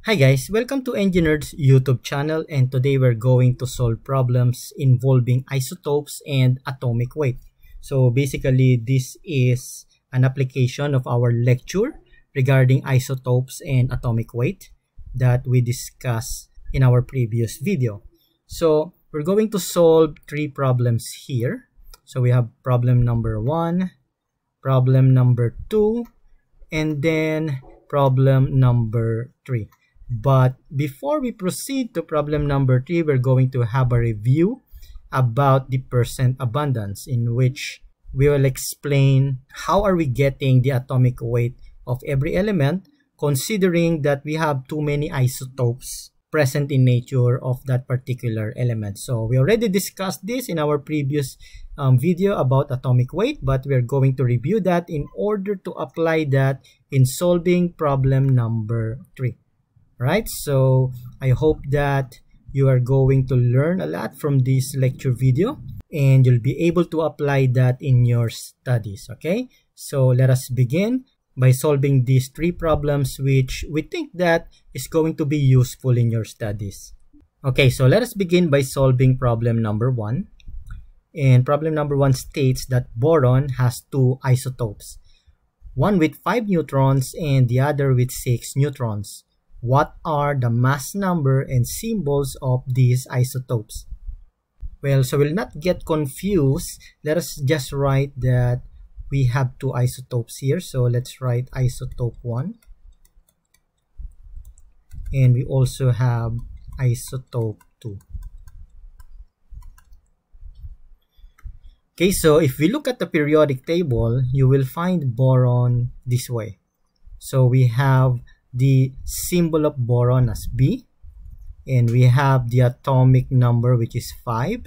Hi guys, welcome to Engineerd's YouTube channel, and today we're going to solve problems involving isotopes and atomic weight. So basically this is an application of our lecture regarding isotopes and atomic weight that we discussed in our previous video. So we're going to solve three problems here. So we have problem number 1, problem number 2, and then problem number 3. But before we proceed to problem number 3, we're going to have a review about the percent abundance, in which we will explain how are we getting the atomic weight of every element, considering that we have too many isotopes present in nature of that particular element. So we already discussed this in our previous video about atomic weight, but we're going to review that in order to apply that in solving problem number 3. Right, so I hope that you are going to learn a lot from this lecture video and you'll be able to apply that in your studies. Okay, so let us begin by solving these three problems which we think that is going to be useful in your studies. Okay, so let us begin by solving problem number 1. And problem number 1 states that boron has two isotopes, one with 5 neutrons and the other with 6 neutrons. What are the mass number and symbols of these isotopes? Well, so we'll not get confused. Let us just write that we have two isotopes here. So let's write isotope 1. And we also have isotope 2. Okay, so if we look at the periodic table, you will find boron this way. So we have the symbol of boron as B, and we have the atomic number, which is 5,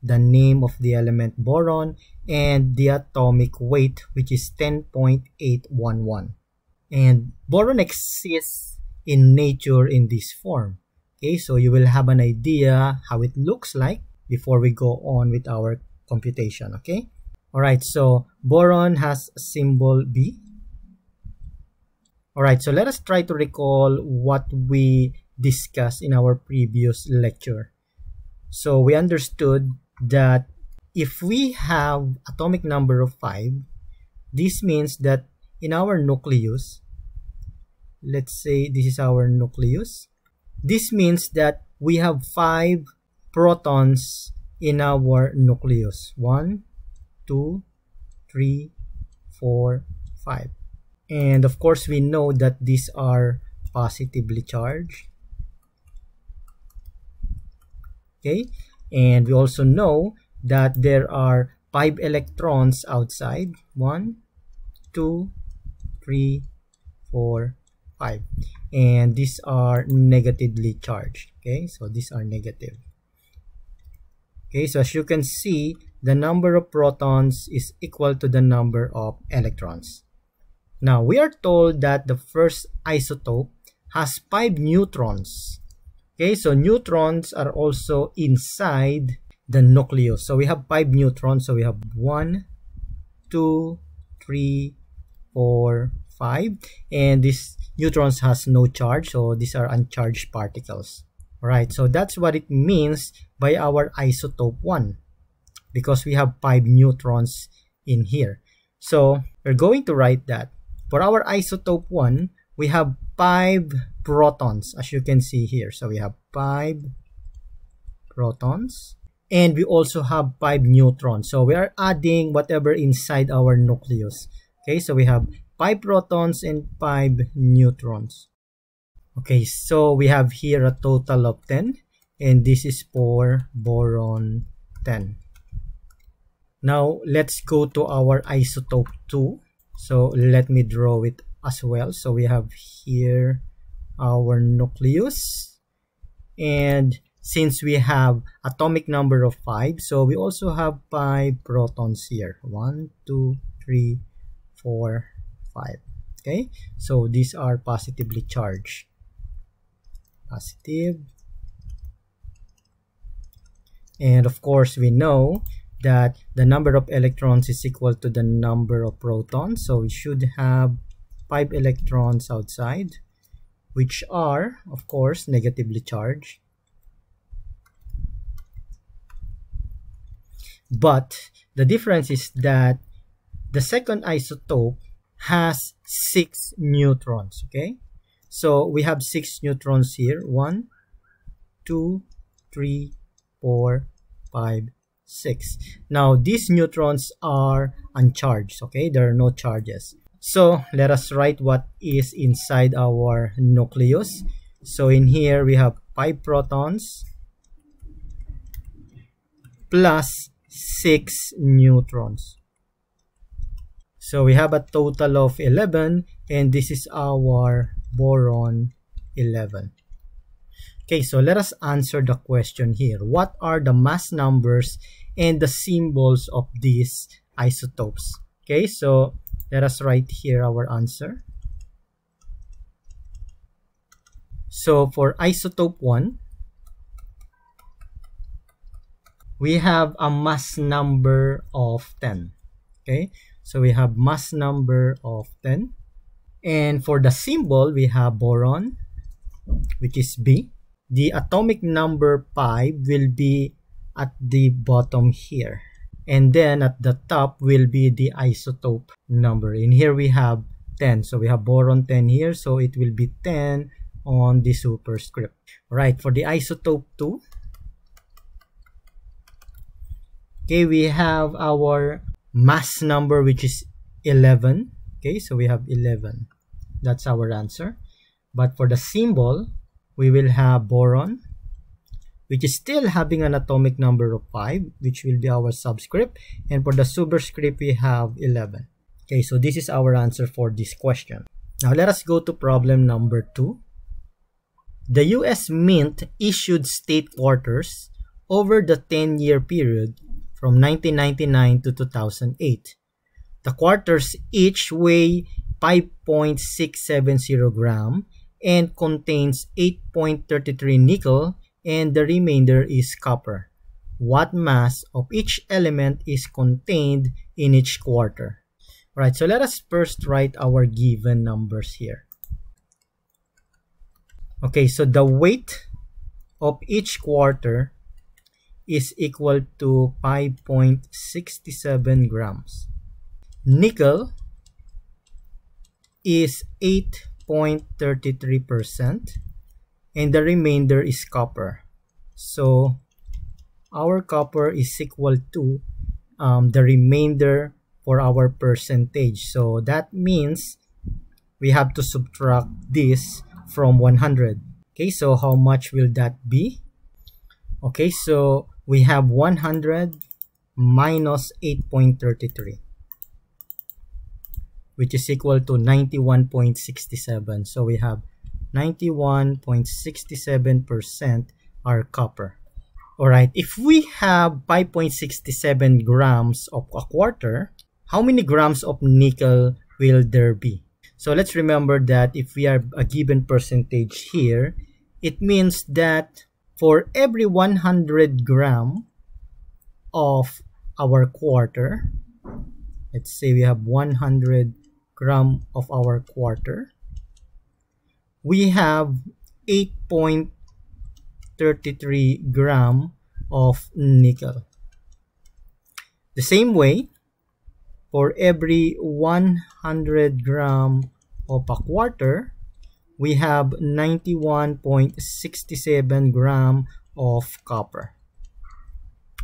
the name of the element boron, and the atomic weight, which is 10.811. And boron exists in nature in this form. Okay, so you will have an idea how it looks like before we go on with our computation. Okay, all right, so boron has a symbol B. Alright, so let us try to recall what we discussed in our previous lecture. So we understood that if we have atomic number of 5, this means that in our nucleus, let's say this is our nucleus, this means that we have 5 protons in our nucleus. 1, 2, 3, 4, 5. And of course, we know that these are positively charged. Okay, and we also know that there are 5 electrons outside. 1, 2, 3, 4, 5. And these are negatively charged. Okay, so these are negative. Okay, so as you can see, the number of protons is equal to the number of electrons. Now, we are told that the first isotope has 5 neutrons. Okay, so neutrons are also inside the nucleus. So we have 5 neutrons. So we have 1, 2, 3, 4, 5. And these neutrons has no charge. So these are uncharged particles. All right, so that's what it means by our isotope 1. Because we have 5 neutrons in here. So we're going to write that. For our isotope 1, we have 5 protons, as you can see here. So we have 5 protons, and we also have 5 neutrons. So we are adding whatever inside our nucleus. Okay, so we have 5 protons and 5 neutrons. Okay, so we have here a total of 10, and this is for boron 10. Now, let's go to our isotope 2. So let me draw it as well. So we have here our nucleus, and since we have atomic number of 5, so we also have 5 protons here. 1, 2, 3, 4, 5. Okay, so these are positively charged. Positive. And of course, we know that the number of electrons is equal to the number of protons. So we should have 5 electrons outside. which are, of course, negatively charged. But the difference is that the second isotope has 6 neutrons, okay? So we have 6 neutrons here. 1, 2, 3, 4, 5, 6. Now these neutrons are uncharged, okay? There are no charges. So let us write what is inside our nucleus. So in here we have 5 protons plus 6 neutrons. So we have a total of 11, and this is our boron 11. Okay, so let us answer the question here. What are the mass numbers and the symbols of these isotopes? Okay, so let us write here our answer. So for isotope 1, we have a mass number of 10. Okay, so we have mass number of 10. And for the symbol, we have boron, which is B. The atomic number 5 will be at the bottom here. And then at the top will be the isotope number. In here we have 10. So we have boron 10 here. So it will be 10 on the superscript. Right, for the isotope 2, okay, we have our mass number, which is 11. Okay, so we have 11. That's our answer. But for the symbol, we will have boron, which is still having an atomic number of 5, which will be our subscript. And for the superscript, we have 11. Okay, so this is our answer for this question. Now let us go to problem number 2. The US Mint issued state quarters over the 10-year period from 1999 to 2008. The quarters each weigh 5.670 gram and contains 8.33 nickel, and the remainder is copper. What mass of each element is contained in each quarter? Right, so let us first write our given numbers here. Okay, so the weight of each quarter is equal to 5.67 grams. Nickel is 8.33%, and the remainder is copper. So our copper is equal to the remainder for our percentage. So that means we have to subtract this from 100. Okay, so how much will that be? Okay, so we have 100 minus 8.33, which is equal to 91.67. So we have 91.67% are copper. Alright, if we have 5.67 grams of a quarter, how many grams of nickel will there be? So let's remember that if we have a given percentage here, it means that for every 100 gram of our quarter, let's say we have 100 gram of our quarter, we have 8.33 gram of nickel. The same way, for every 100 gram of a quarter, we have 91.67 gram of copper.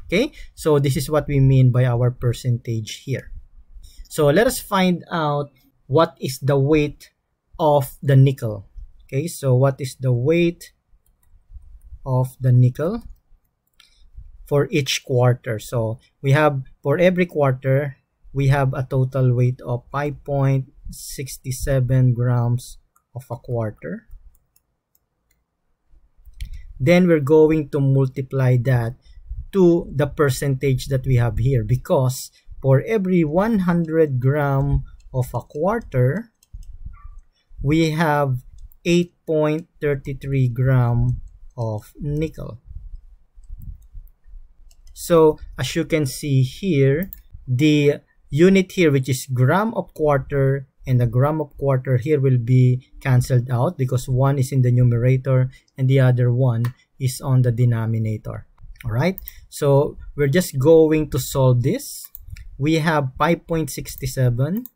Okay, so this is what we mean by our percentage here. So let us find out what is the weight of the nickel. Okay, so what is the weight of the nickel for each quarter? So we have, for every quarter, we have a total weight of 5.67 grams of a quarter. Then we're going to multiply that to the percentage that we have here, because for every 100 gram of a quarter, we have 8.33 gram of nickel. So as you can see here, the unit here, which is gram of quarter, and the gram of quarter here will be cancelled out because one is in the numerator and the other one is on the denominator. All right, so we're just going to solve this. We have 5.67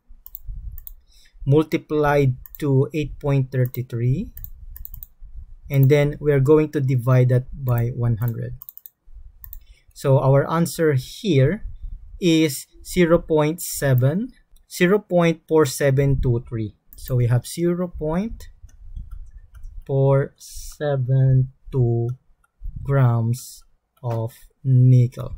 multiplied to 8.33, and then we're going to divide that by 100. So our answer here is 0.4723. So we have 0.472 grams of nickel.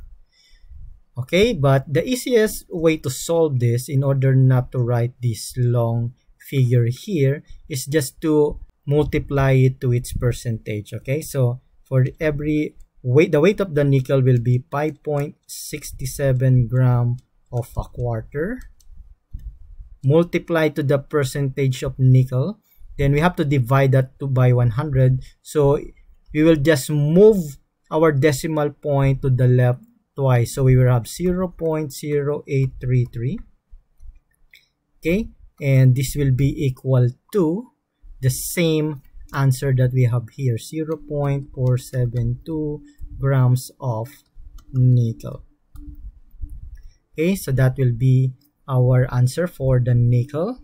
Okay, but the easiest way to solve this, in order not to write this long figure here, is just to multiply it to its percentage. Okay, so for every weight, the weight of the nickel will be 5.67 gram of a quarter multiplied to the percentage of nickel. Then we have to divide that by 100. So we will just move our decimal point to the left twice. So we will have 0.0833. Okay, and this will be equal to the same answer that we have here, 0.472 grams of nickel. Okay, so that will be our answer for the nickel.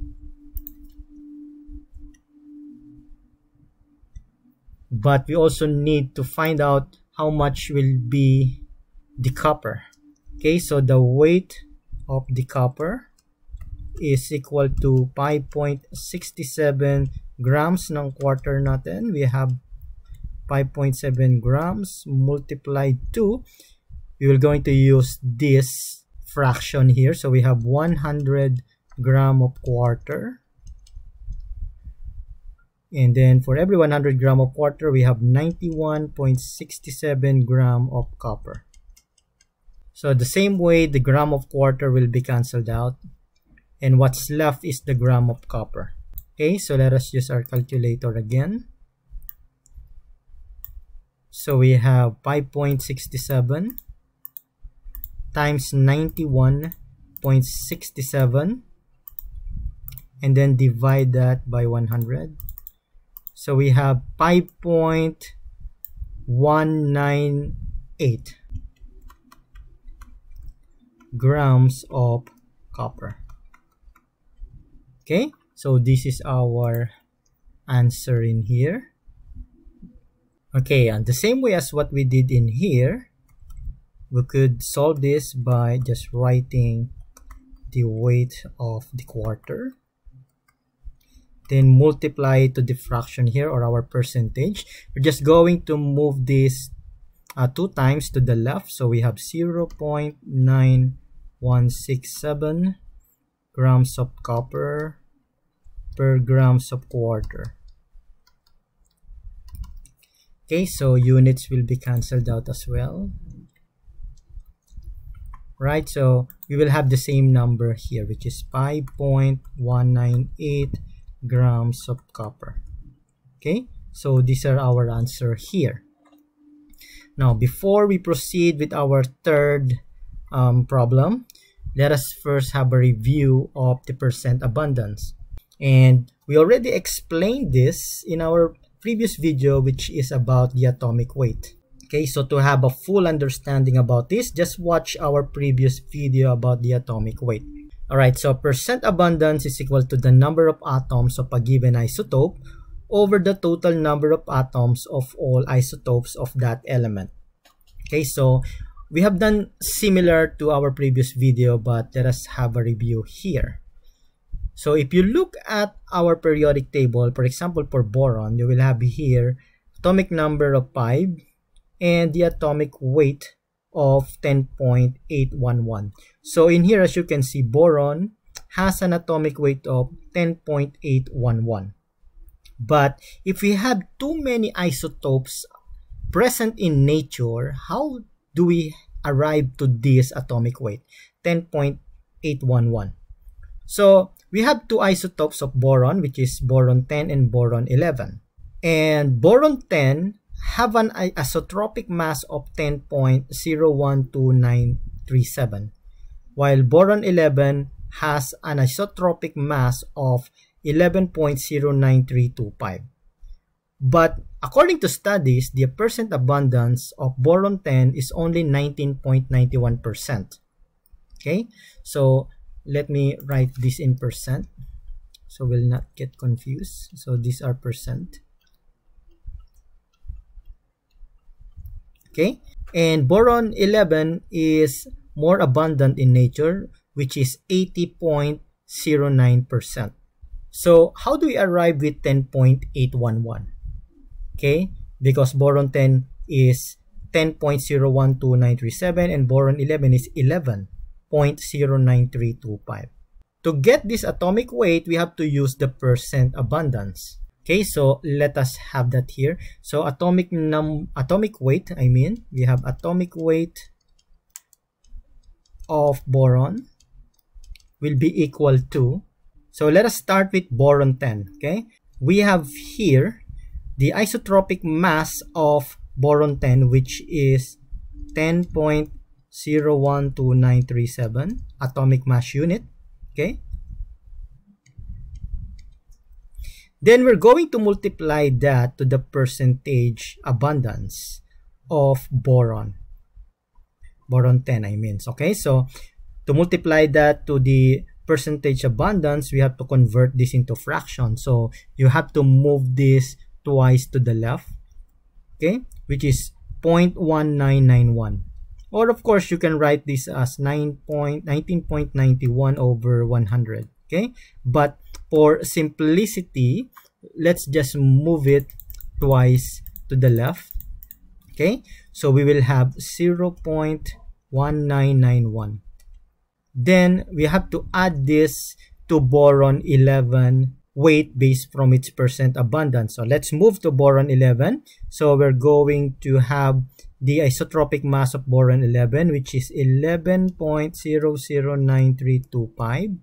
But we also need to find out how much will be the copper. Okay, so the weight of the copper is equal to 5.67 grams ng quarter natin. We have 5.7 grams multiplied to, we will going to use this fraction here. So we have 100 gram of quarter. And then for every 100 gram of quarter, we have 91.67 gram of copper. So the same way, the gram of quarter will be cancelled out, and what's left is the gram of copper. Okay, so let us use our calculator again. So we have 5.67 times 91.67, and then divide that by 100. So we have 5.198 grams of copper. Okay, so this is our answer in here. Okay, and the same way as what we did in here, we could solve this by just writing the weight of the quarter, then multiply it to the fraction here, or our percentage. We're just going to move this 2 times to the left, so we have 0.9167 grams of copper per grams of quarter. Okay, so units will be cancelled out as well. Right, so we will have the same number here, which is 5.198 grams of copper. Okay, so these are our answer here. Now, before we proceed with our third problem, let us first have a review of the percent abundance. And we already explained this in our previous video, which is about the atomic weight. Okay, so to have a full understanding about this, just watch our previous video about the atomic weight. Alright, so percent abundance is equal to the number of atoms of a given isotope over the total number of atoms of all isotopes of that element. Okay, so we have done similar to our previous video, but let us have a review here. So if you look at our periodic table, for example, for boron, you will have here atomic number of 5 and the atomic weight of 10.811. So in here, as you can see, boron has an atomic weight of 10.811. But if we have too many isotopes present in nature, how do we arrive to this atomic weight, 10.811? So we have 2 isotopes of boron, which is boron 10 and boron 11. And boron 10 have an isotropic mass of 10.012937, while boron 11 has an isotropic mass of 11.09325. But according to studies, the percent abundance of boron 10 is only 19.91%. Okay, so let me write this in percent so we'll not get confused. So these are percent. Okay, and boron 11 is more abundant in nature, which is 80.09%. So how do we arrive with 10.811? Okay, because boron 10 is 10.012937 and boron 11 is 11.09325. To get this atomic weight, we have to use the percent abundance. Okay, so let us have that here. So atomic weight, we have atomic weight of boron will be equal to, so let us start with boron 10. Okay, we have here the isotropic mass of boron 10, which is 10.012937 atomic mass unit. Okay, then we're going to multiply that to the percentage abundance of boron 10, okay, so to multiply that to the percentage abundance, we have to convert this into fraction. So you have to move this twice to the left, okay, which is 0.1991, or of course you can write this as 19.91 over 100. Okay, but for simplicity, let's just move it twice to the left. Okay, so we will have 0.1991. Then we have to add this to boron 11 weight based from its percent abundance. So let's move to boron 11. So we're going to have the isotropic mass of boron 11, which is 11.009325,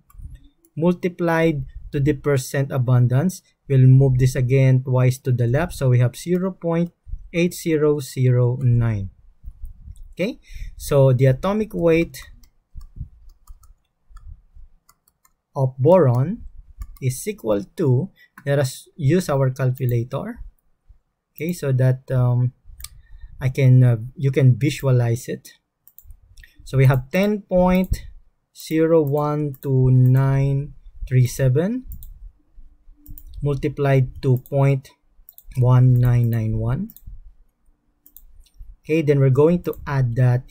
multiplied to the percent abundance. We'll move this again twice to the left. So we have 0.8009. Okay, so the atomic weight of boron is equal to, let us use our calculator, okay, so that you can visualize it. So we have 10.012937 multiplied to 0.1991. Okay, then we're going to add that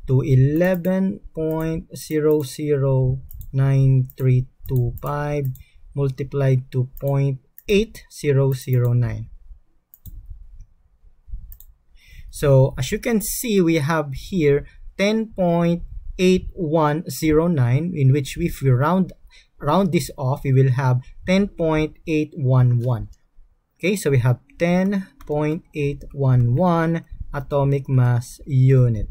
to 11.00935 multiplied to 0.8009. So as you can see, we have here 10.8109, in which if we round this off, we will have 10.811. Okay, so we have 10.811 atomic mass unit.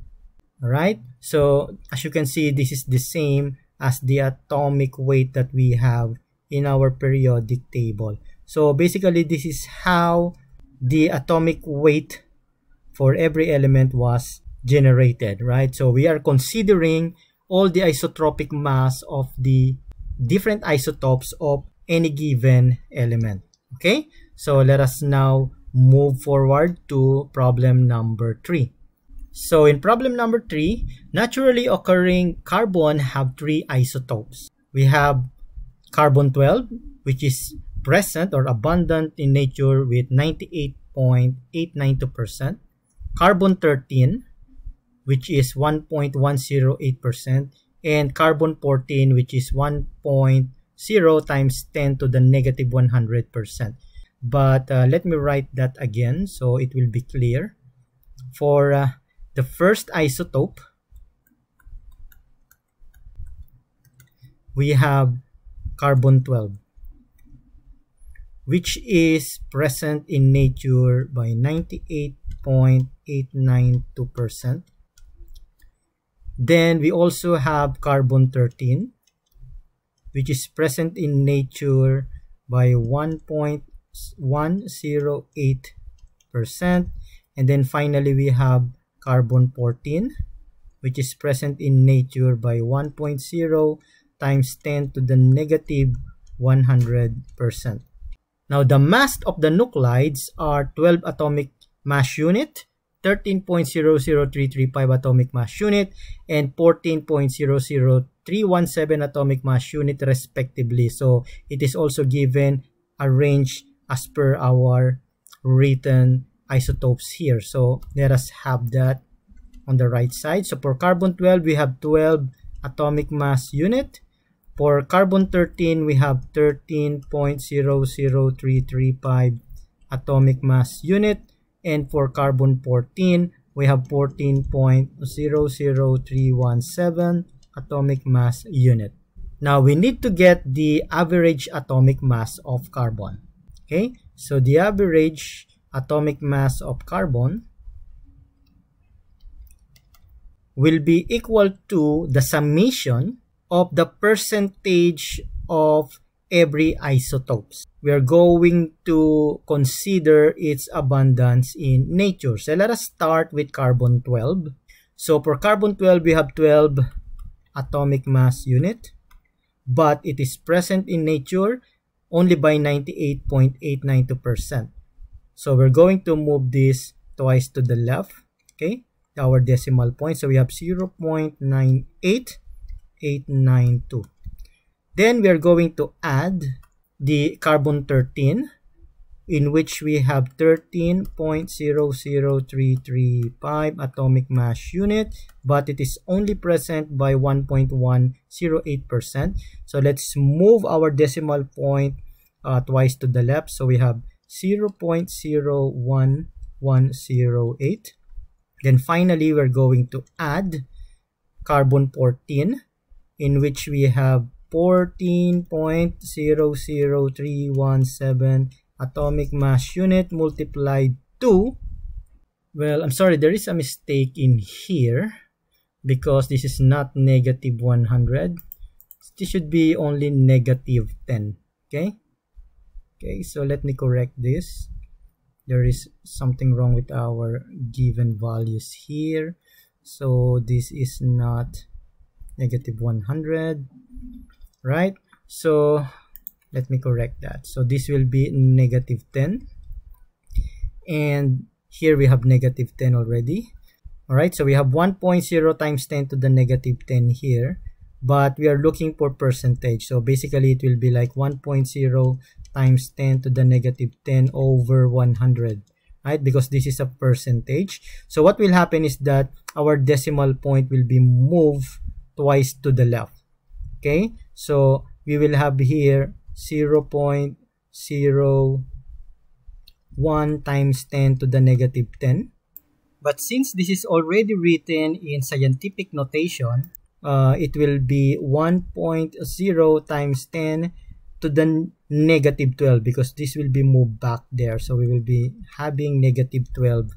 All right, so as you can see, this is the same as the atomic weight that we have in our periodic table. So basically, this is how the atomic weight for every element was generated, right? So we are considering all the isotropic mass of the different isotopes of any given element. Okay, so let us now move forward to problem number 3. So in problem number 3, naturally occurring carbon have 3 isotopes. We have carbon 12, which is present or abundant in nature with 98.892%. Carbon 13, which is 1.108%, and carbon 14, which is 1.0 times 10 to the negative 100%. But let me write that again so it will be clear. For the first isotope, we have carbon 12, which is present in nature by 98.892%. Then we also have carbon 13, which is present in nature by 1.108%. And then finally we have carbon 14, which is present in nature by 1.0 times 10 to the negative 100%. Now, the mass of the nuclides are 12 atomic mass unit, 13.00335 atomic mass unit, and 14.00317 atomic mass unit respectively. So, it is also given a range as per our written isotopes here. So, let us have that on the right side. So, for carbon-12, we have 12 atomic mass unit. For carbon-13, we have 13.00335 atomic mass unit. And for carbon-14, we have 14.00317 atomic mass unit. Now, we need to get the average atomic mass of carbon. Okay, so the average atomic mass of carbon will be equal to the summation of the percentage of every isotopes. We are going to consider its abundance in nature. So let us start with carbon-12. So for carbon-12, we have 12 atomic mass unit, but it is present in nature only by 98.892%. So we're going to move this twice to the left, okay, our decimal point. So we have 0.98892. Then we are going to add the carbon-13, in which we have 13.00335 atomic mass unit, but it is only present by 1.108%. So let's move our decimal point twice to the left. So we have 0.01108. Then finally, we're going to add carbon-14, in which we have 14.00317 atomic mass unit multiplied to, well, I'm sorry, there is a mistake in here because this is not negative 100. This should be only negative 10. Okay, so let me correct this. There is something wrong with our given values here. So this is not negative 100, right? So let me correct that. So this will be negative 10. And here we have negative 10 already. All right, so we have 1.0 times 10 to the negative 10 here. But we are looking for percentage. So basically, it will be like 1.0 times 10 to the negative 10 over 100, right? Because this is a percentage. So what will happen is that our decimal point will be moved twice to the left. Okay, so we will have here 0.01 times 10 to the negative 10. But since this is already written in scientific notation, it will be 1.0 times 10 to the negative 12, because this will be moved back there. So we will be having negative 12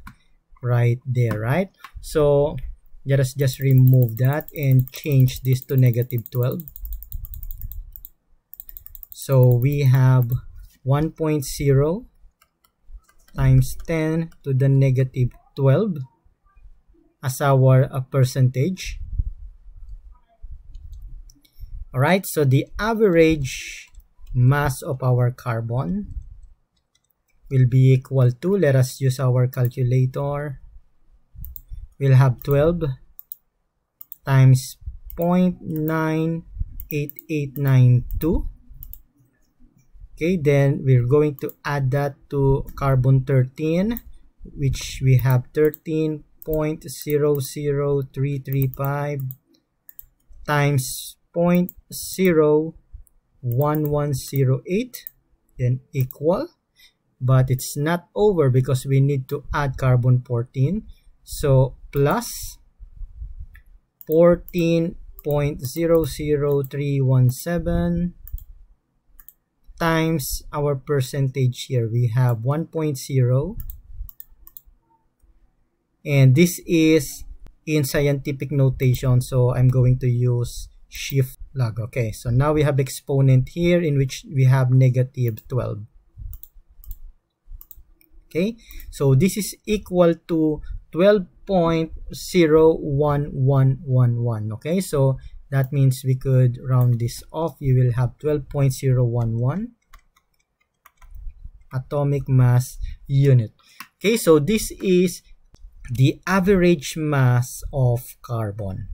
right there, right? So let us just remove that and change this to negative 12. So we have 1.0 times 10 to the negative 12 as our percentage. All right, so the average mass of our carbon will be equal to, let us use our calculator, we'll have 12 times 0.98892. Okay, then we're going to add that to carbon-13, which we have 13.00335 times 0.01108, then equal, but it's not over because we need to add carbon-14. So plus 14.00317 times our percentage here. We have 1.0, and this is in scientific notation, so I'm going to use shift log. Okay, so now we have exponent here in which we have negative 12. Okay, so this is equal to 12.01111. Okay, so That means we could round this off. You will have 12.011 atomic mass unit. Okay, so this is the average mass of carbon.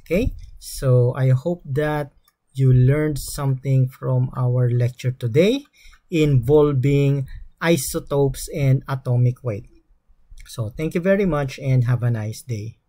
Okay, so I hope that you learned something from our lecture today involving isotopes and atomic weight. So thank you very much and have a nice day.